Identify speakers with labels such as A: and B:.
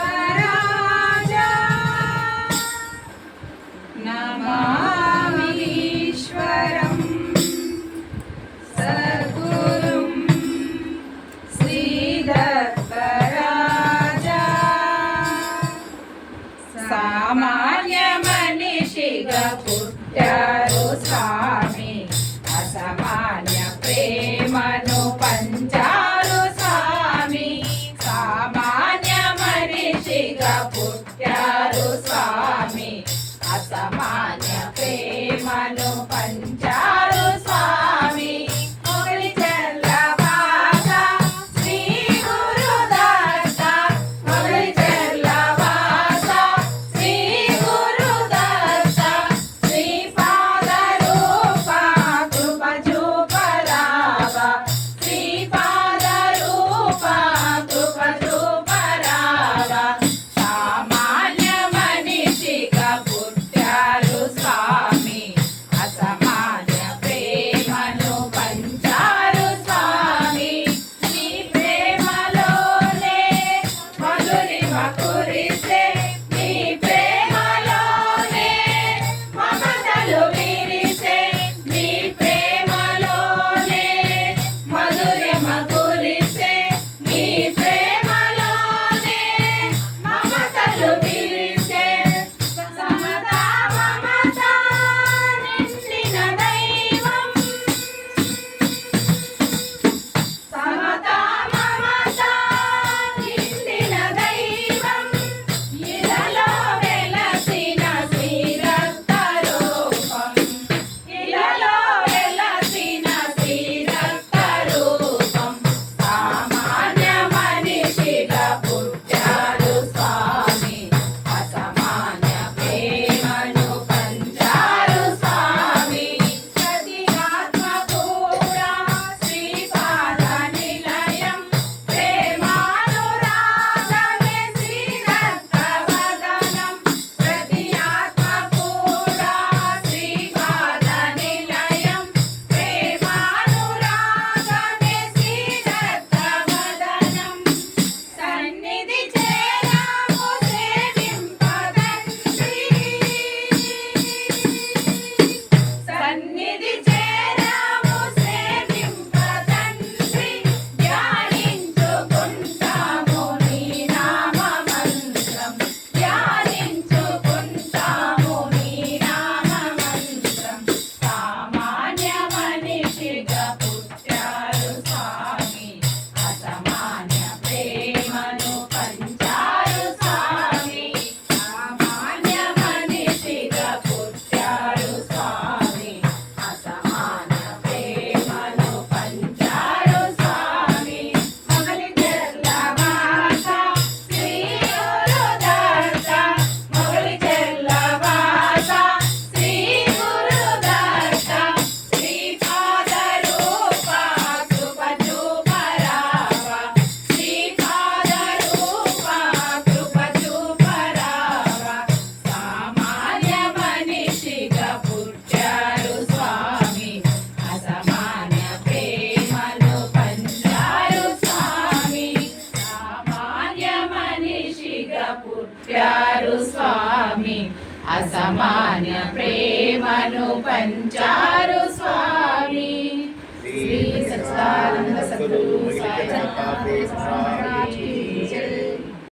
A: श्रीदत्तराजा नमामीश्वरं सद्गुरुं श्रीदत्तराजा सामान्य मनिषिगा पुट्टारु स्वामी అసమాన్య ప్రేమను పంచారు స్వామి సామాన్య మనిషిగా పుట్టారు స్వామి అసమాన్య ప్రేమను పంచారు స్వామి మొగలి చెల్లవాస శ్రీ గురుదత్త మొగలి చెల్లవాస శ్రీ గురుదత్త శ్రీపాద రూప కృప చూపరావా శ్రీపాద రూప కృప చూపరావా సామాన్య మనిషిగా పుట్టారు స్వామి అసమాన్య ప్రేమను పంచారు స్వామి నీ ప్రేమలోనే మధురిమ కురిసే నీ ప్రేమలోనే మమతలు విరిసే నీ ప్రేమలోనే మధురిమ కురిసే నీ ప్రేమలోనే మమతలు విరిసే సమతా మమత నిండిన దైవం సమతా మమత నిండిన దైవం ఇలలో వెలసిన శ్రీరక్త రూపం ఇలలో వెలసిన శ్రీరక్త రూపం సామాన్య మనిషిగా పుట్టారు స్వామి అసమాన్య ప్రేమను పంచారు స్వామి ప్రతి ఆత్మ కూడా శ్రీపాద నిలయం ప్రేమానురాగమే శ్రీరక్త వదనం ప్రతి ఆత్మ కూడా శ్రీపాద నిలయం ప్రేమానురాగమే శ్రీరక్త వదనం సన్నిధి చేరాము సేవింపదండ్రి సన్నిధి చేరాము సేవింపదండ్రి ధ్యానించుకుంటాము నీ నామ మంత్రం ధ్యానించుకుంటాము నీ నామ మంత్రం సామాన్య మనిషిగా పుట్టారు స్వామి అసమాన్య ప్రేమను పంచారు స్వామి సామాన్య మనిషిగా పుట్టారు స్వామి అసమాన్య ప్రేమను పంచారు స్వామి మొగలి చెల్లవాస శ్రీ గురుదత్త మొగలి చెల్లవాస శ్రీ గురుదత్త శ్రీపాద రూప కృప చూపరావా శ్రీపాద రూప కృప చూపరావా సామాన్య మనిషిగా పుట్టారు స్వామి అసమాన్య ప్రేమను పంచారు స్వామి సామాన్య మనిషిగా పుట్టారు స్వామి అసమాన్య ప్రేమను పంచారు స్వామి శ్రీ సచ్చిదానంద సద్గురు సాయి